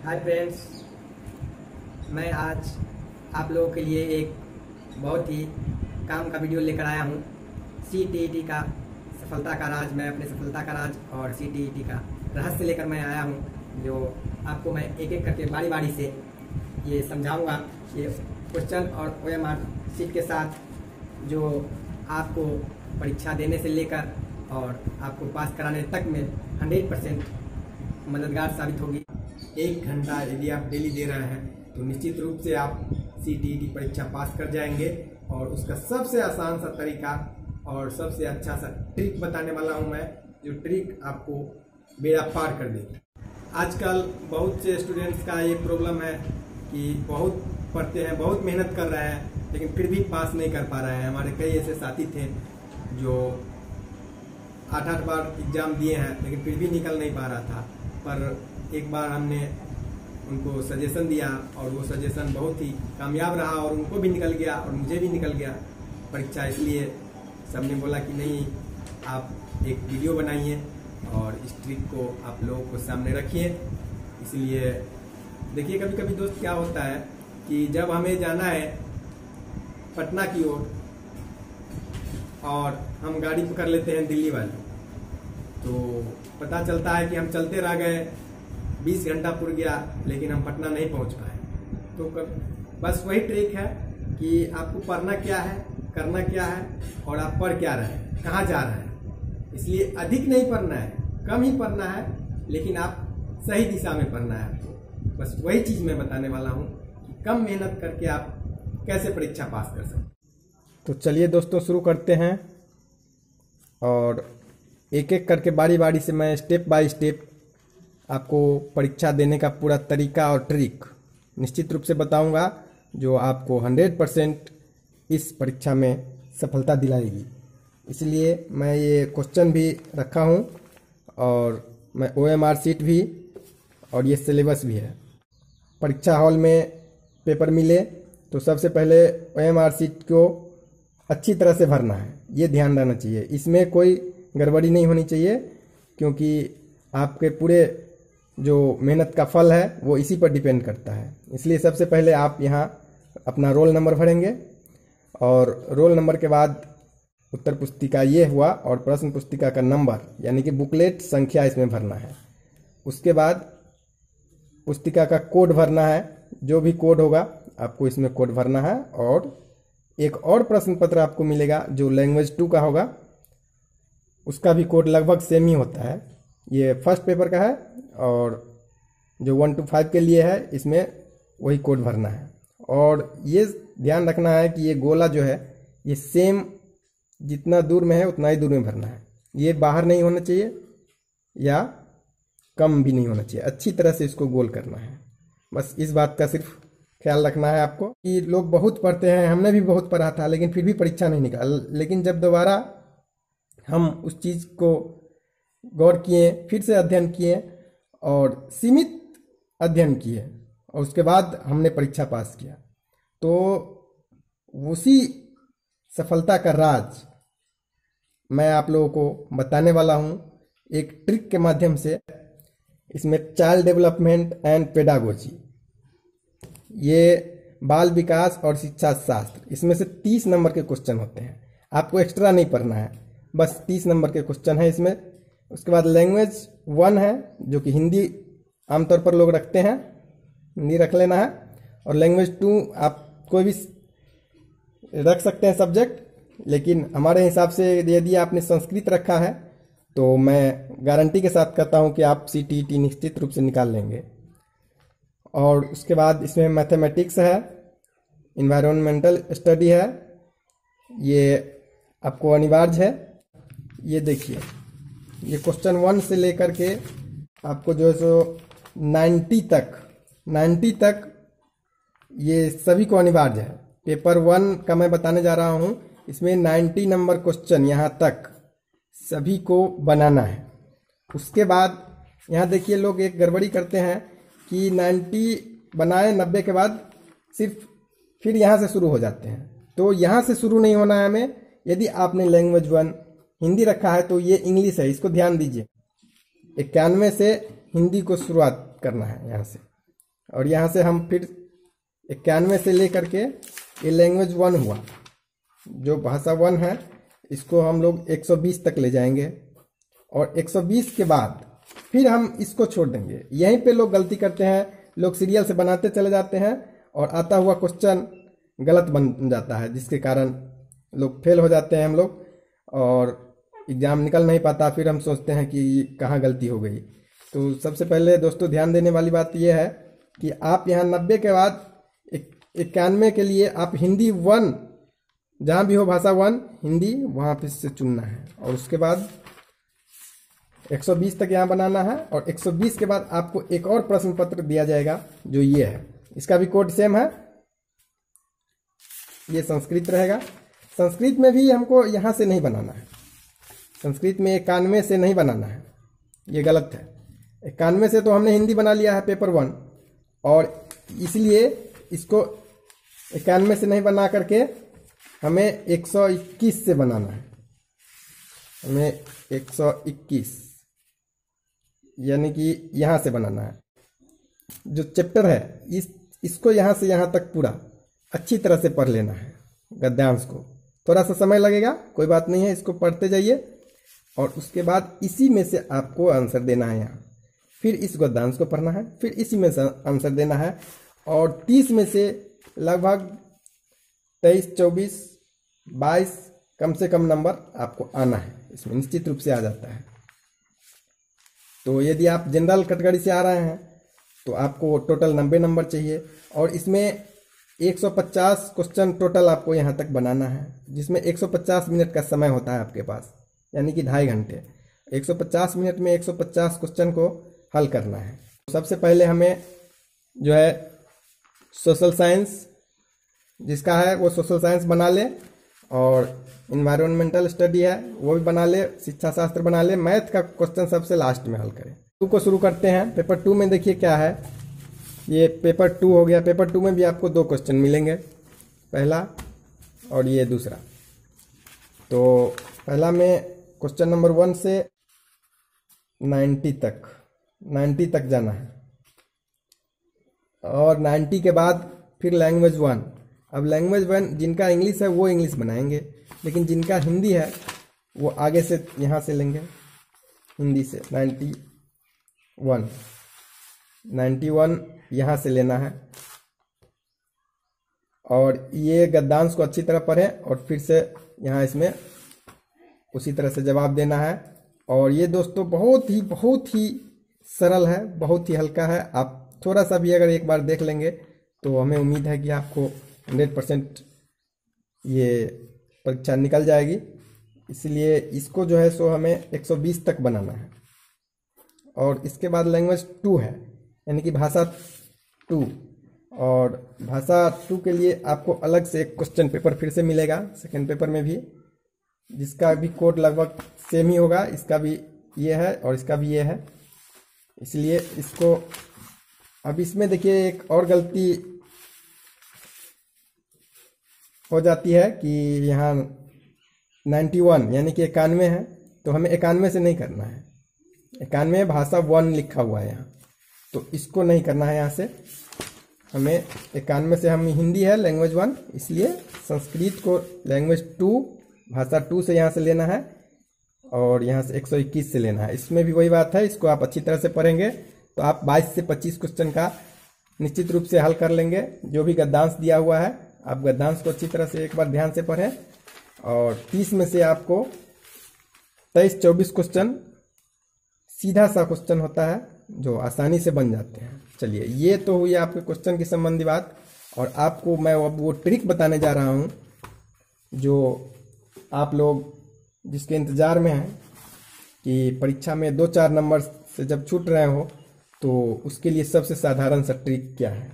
Hi friends, मैं आज आप लोगों के लिए एक बहुत ही काम का वीडियो लेकर आया हूँ। CTET का सफलता का राज, मैं अपने सफलता का राज और CTET का रहस्य लेकर मैं आया हूँ, जो आपको मैं एक एक करके बारी बारी से ये समझाऊंगा। ये क्वेश्चन और OMR शीट के साथ जो आपको परीक्षा देने से लेकर और आपको पास कराने तक में 100% मददगार साबित होगी। 1 घंटा यदि आप डेली दे रहे हैं तो निश्चित रूप से आप CTET परीक्षा पास कर जाएंगे। और उसका सबसे आसान सा तरीका और सबसे अच्छा सा ट्रिक बताने वाला हूं मैं, जो ट्रिक आपको बेड़ा पार कर देगी। आजकल बहुत से स्टूडेंट्स का ये प्रॉब्लम है कि बहुत पढ़ते हैं, बहुत मेहनत कर रहे हैं, लेकिन फिर भी पास नहीं कर पा रहे हैं। हमारे कई ऐसे साथी थे जो 8-8 बार एग्जाम दिए हैं, लेकिन फिर भी निकल नहीं पा रहा था। पर एक बार हमने उनको सजेशन दिया और वो सजेशन बहुत ही कामयाब रहा और उनको भी निकल गया और मुझे भी निकल गया परीक्षा। इसलिए सबने बोला कि नहीं, आप एक वीडियो बनाइए और इस ट्रिक को आप लोगों को सामने रखिए। इसलिए देखिए, कभी कभी दोस्त क्या होता है कि जब हमें जाना है पटना की ओर और हम गाड़ी पकड़ लेते हैं दिल्ली वाली, तो पता चलता है कि हम चलते रह गए, 20 घंटा पुर गया, लेकिन हम पटना नहीं पहुंच पाए। तो बस वही ट्रिक है कि आपको पढ़ना क्या है, करना क्या है और आप पढ़ क्या रहे हैं, कहाँ जा रहे हैं। इसलिए अधिक नहीं पढ़ना है, कम ही पढ़ना है, लेकिन आप सही दिशा में पढ़ना है आपको। बस वही चीज मैं बताने वाला हूँ कि कम मेहनत करके आप कैसे परीक्षा पास कर सकते। तो चलिए दोस्तों, शुरू करते हैं और एक एक करके बारी बारी से मैं स्टेप बाय स्टेप आपको परीक्षा देने का पूरा तरीका और ट्रिक निश्चित रूप से बताऊंगा, जो आपको 100% इस परीक्षा में सफलता दिलाएगी। इसलिए मैं ये क्वेश्चन भी रखा हूं और मैं OMR शीट भी और ये सिलेबस भी है। परीक्षा हॉल में पेपर मिले तो सबसे पहले OMR शीट को अच्छी तरह से भरना है, ये ध्यान रहना चाहिए। इसमें कोई गड़बड़ी नहीं होनी चाहिए, क्योंकि आपके पूरे जो मेहनत का फल है वो इसी पर डिपेंड करता है। इसलिए सबसे पहले आप यहाँ अपना रोल नंबर भरेंगे और रोल नंबर के बाद उत्तर पुस्तिका ये हुआ और प्रश्न पुस्तिका का नंबर यानी कि बुकलेट संख्या इसमें भरना है। उसके बाद पुस्तिका का कोड भरना है, जो भी कोड होगा आपको इसमें कोड भरना है। और एक और प्रश्न पत्र आपको मिलेगा जो लैंग्वेज 2 का होगा, उसका भी कोड लगभग सेम ही होता है। ये फर्स्ट पेपर का है और जो 1 to 5 के लिए है, इसमें वही कोड भरना है। और ये ध्यान रखना है कि ये गोला जो है ये सेम जितना दूर में है उतना ही दूर में भरना है। ये बाहर नहीं होना चाहिए या कम भी नहीं होना चाहिए, अच्छी तरह से इसको गोल करना है। बस इस बात का सिर्फ ख्याल रखना है आपको कि लोग बहुत पढ़ते हैं, हमने भी बहुत पढ़ा था, लेकिन फिर भी परीक्षा नहीं निकाल। लेकिन जब दोबारा हम उस चीज़ को गौर किए, फिर से अध्ययन किए और सीमित अध्ययन किए और उसके बाद हमने परीक्षा पास किया, तो उसी सफलता का राज मैं आप लोगों को बताने वाला हूं एक ट्रिक के माध्यम से। इसमें चाइल्ड डेवलपमेंट एंड पेडागोजी, ये बाल विकास और शिक्षा शास्त्र, इसमें से 30 नंबर के क्वेश्चन होते हैं। आपको एक्स्ट्रा नहीं पढ़ना है, बस 30 नंबर के क्वेश्चन है इसमें। उसके बाद लैंग्वेज 1 है, जो कि हिंदी आमतौर पर लोग रखते हैं, हिंदी रख लेना है। और लैंग्वेज 2 आप कोई भी रख सकते हैं सब्जेक्ट, लेकिन हमारे हिसाब से यदि आपने संस्कृत रखा है तो मैं गारंटी के साथ कहता हूं कि आप CTET निश्चित रूप से निकाल लेंगे। और उसके बाद इसमें मैथमेटिक्स है, इन्वायरमेंटल स्टडी है, ये आपको अनिवार्य है। ये देखिए, ये क्वेश्चन 1 से लेकर के आपको जो है सो 90 तक ये सभी को अनिवार्य है। पेपर 1 का मैं बताने जा रहा हूं, इसमें 90 नंबर क्वेश्चन यहाँ तक सभी को बनाना है। उसके बाद यहाँ देखिए, लोग एक गड़बड़ी करते हैं कि 90 बनाए, 90 के बाद सिर्फ फिर यहाँ से शुरू हो जाते हैं। तो यहाँ से शुरू नहीं होना है हमें। यदि आपने लैंग्वेज 1 हिंदी रखा है तो ये इंग्लिश है, इसको ध्यान दीजिए। 91 से हिंदी को शुरुआत करना है यहाँ से। और यहाँ से हम फिर 91 से लेकर के ये लैंग्वेज 1 हुआ, जो भाषा 1 है, इसको हम लोग 120 तक ले जाएंगे और 120 के बाद फिर हम इसको छोड़ देंगे। यहीं पे लोग गलती करते हैं, लोग सीरियल से बनाते चले जाते हैं और आता हुआ क्वेश्चन गलत बन जाता है, जिसके कारण लोग फेल हो जाते हैं हम लोग और एग्ज़ाम निकल नहीं पाता। फिर हम सोचते हैं कि कहाँ गलती हो गई। तो सबसे पहले दोस्तों ध्यान देने वाली बात यह है कि आप यहाँ 90 के बाद 91 के लिए आप हिंदी 1, जहाँ भी हो भाषा 1 हिंदी, वहाँ पे से चुनना है और उसके बाद 120 तक यहाँ बनाना है और 120 के बाद आपको एक और प्रश्न पत्र दिया जाएगा जो ये है। इसका भी कोड सेम है, ये संस्कृत रहेगा। संस्कृत में भी हमको यहाँ से नहीं बनाना है, संस्कृत में 91 से नहीं बनाना है, ये गलत है। 91 से तो हमने हिंदी बना लिया है पेपर 1 और इसलिए इसको 91 से नहीं बना करके हमें 121 से बनाना है। हमें 121 यानी कि यहाँ से बनाना है। जो चैप्टर है इसको यहाँ से यहाँ तक पूरा अच्छी तरह से पढ़ लेना है, गद्यांश को। थोड़ा सा समय लगेगा, कोई बात नहीं है, इसको पढ़ते जाइए और उसके बाद इसी में से आपको आंसर देना है। यहाँ फिर इस गद्यांश को पढ़ना है, फिर इसी में से आंसर देना है और 30 में से लगभग 23, 24, 22 कम से कम नंबर आपको आना है, इसमें निश्चित रूप से आ जाता है। तो यदि आप जनरल कैटेगरी से आ रहे हैं तो आपको टोटल 90 नंबर चाहिए और इसमें 150 क्वेश्चन टोटल आपको यहाँ तक बनाना है, जिसमें 150 मिनट का समय होता है आपके पास, यानी कि 2.5 घंटे। 150 मिनट में 150 क्वेश्चन को हल करना है। सबसे पहले हमें जो है सोशल साइंस जिसका है वो सोशल साइंस बना ले और इन्वायरमेंटल स्टडी है वो भी बना ले, शिक्षा शास्त्र बना ले। मैथ का क्वेश्चन सबसे लास्ट में हल करें। 2 को शुरू करते हैं। पेपर 2 में देखिए क्या है, ये पेपर 2 हो गया। पेपर 2 में भी आपको 2 क्वेश्चन मिलेंगे, पहला और ये दूसरा। तो पहला में क्वेश्चन नंबर 1 से 90 तक जाना है और 90 के बाद फिर लैंग्वेज 1। अब लैंग्वेज 1 जिनका इंग्लिश है वो इंग्लिश बनाएंगे, लेकिन जिनका हिंदी है वो आगे से यहाँ से लेंगे, हिंदी से 91 यहाँ से लेना है और ये गद्यांश को अच्छी तरह पढ़ें और फिर से यहाँ इसमें उसी तरह से जवाब देना है। और ये दोस्तों बहुत ही सरल है, बहुत ही हल्का है। आप थोड़ा सा भी अगर एक बार देख लेंगे तो हमें उम्मीद है कि आपको 100% ये परीक्षा निकल जाएगी। इसलिए इसको जो है सो हमें 120 तक बनाना है और इसके बाद लैंग्वेज 2 है, यानी कि भाषा 2। और भाषा 2 के लिए आपको अलग से एक क्वेश्चन पेपर फिर से मिलेगा सेकेंड पेपर में भी, जिसका भी कोड लगभग सेम ही होगा। इसका भी ये है और इसका भी ये है, इसलिए इसको अब इसमें देखिए एक और गलती हो जाती है कि यहाँ 91 यानी कि 91 है, तो हमें 91 से नहीं करना है। 91 भाषा 1 लिखा हुआ है यहाँ, तो इसको नहीं करना है। यहाँ से हमें 91 से हम हिंदी है लैंग्वेज 1, इसलिए संस्कृत को लैंग्वेज 2 भाषा 2 से यहाँ से लेना है और यहाँ से 121 से लेना है। इसमें भी वही बात है, इसको आप अच्छी तरह से पढ़ेंगे तो आप 22 से 25 क्वेश्चन का निश्चित रूप से हल कर लेंगे। जो भी गद्यांश दिया हुआ है आप गद्यांश को अच्छी तरह से एक बार ध्यान से पढ़ें और 30 में से आपको 23-24 क्वेश्चन सीधा सा क्वेश्चन होता है जो आसानी से बन जाते हैं। चलिए, ये तो हुई आपके क्वेश्चन की संबंधी बात और आपको मैं अब वो ट्रिक बताने जा रहा हूँ जो आप लोग जिसके इंतज़ार में हैं कि परीक्षा में 2-4 नंबर से जब छूट रहे हो तो उसके लिए सबसे साधारण सा ट्रिक क्या है।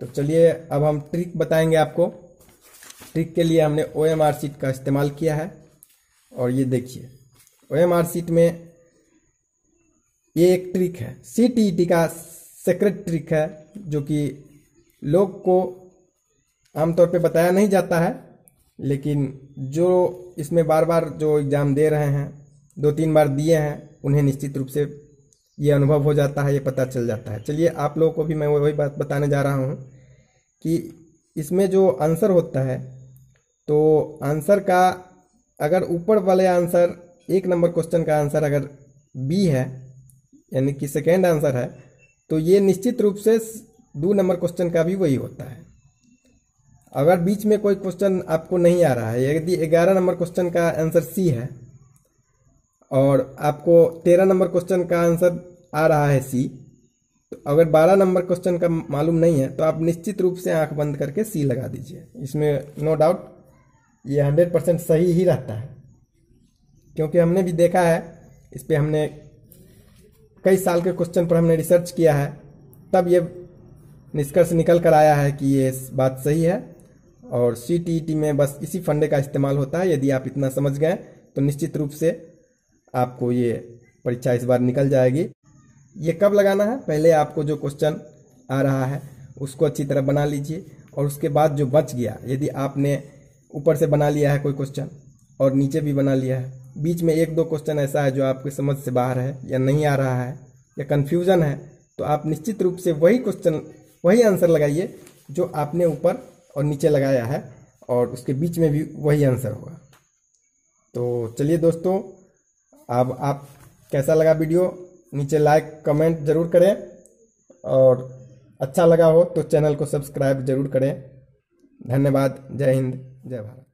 तो चलिए अब हम ट्रिक बताएंगे आपको। ट्रिक के लिए हमने OMR शीट का इस्तेमाल किया है और ये देखिए OMR शीट में ये एक ट्रिक है, CTET का सीक्रेट ट्रिक है जो कि लोग को आमतौर पे बताया नहीं जाता है, लेकिन जो इसमें बार बार जो एग्ज़ाम दे रहे हैं, 2-3 बार दिए हैं, उन्हें निश्चित रूप से ये अनुभव हो जाता है, ये पता चल जाता है। चलिए आप लोगों को भी मैं वही बात बताने जा रहा हूँ कि इसमें जो आंसर होता है, तो आंसर का अगर ऊपर वाले आंसर 1 नंबर क्वेश्चन का आंसर अगर बी है, यानी कि सेकेंड आंसर है, तो ये निश्चित रूप से 2 नंबर क्वेश्चन का भी वही होता है। अगर बीच में कोई क्वेश्चन आपको नहीं आ रहा है, यदि 11 नंबर क्वेश्चन का आंसर सी है और आपको 13 नंबर क्वेश्चन का आंसर आ रहा है सी, तो अगर 12 नंबर क्वेश्चन का मालूम नहीं है तो आप निश्चित रूप से आंख बंद करके सी लगा दीजिए। इसमें नो डाउट ये 100% सही ही रहता है, क्योंकि हमने भी देखा है, इस पर हमने कई साल के क्वेश्चन पर हमने रिसर्च किया है, तब ये निष्कर्ष निकल कर आया है कि ये बात सही है। और CTET में बस इसी फंडे का इस्तेमाल होता है। यदि आप इतना समझ गए तो निश्चित रूप से आपको ये परीक्षा इस बार निकल जाएगी। ये कब लगाना है, पहले आपको जो क्वेश्चन आ रहा है उसको अच्छी तरह बना लीजिए, और उसके बाद जो बच गया, यदि आपने ऊपर से बना लिया है कोई क्वेश्चन और नीचे भी बना लिया है, बीच में 1-2 क्वेश्चन ऐसा है जो आपकी समझ से बाहर है या नहीं आ रहा है या कन्फ्यूज़न है, तो आप निश्चित रूप से वही क्वेश्चन, वही आंसर लगाइए जो आपने ऊपर और नीचे लगाया है, और उसके बीच में भी वही आंसर होगा। तो चलिए दोस्तों, अब आप कैसा लगा वीडियो, नीचे लाइक कमेंट ज़रूर करें, और अच्छा लगा हो तो चैनल को सब्सक्राइब ज़रूर करें। धन्यवाद। जय हिंद, जय भारत।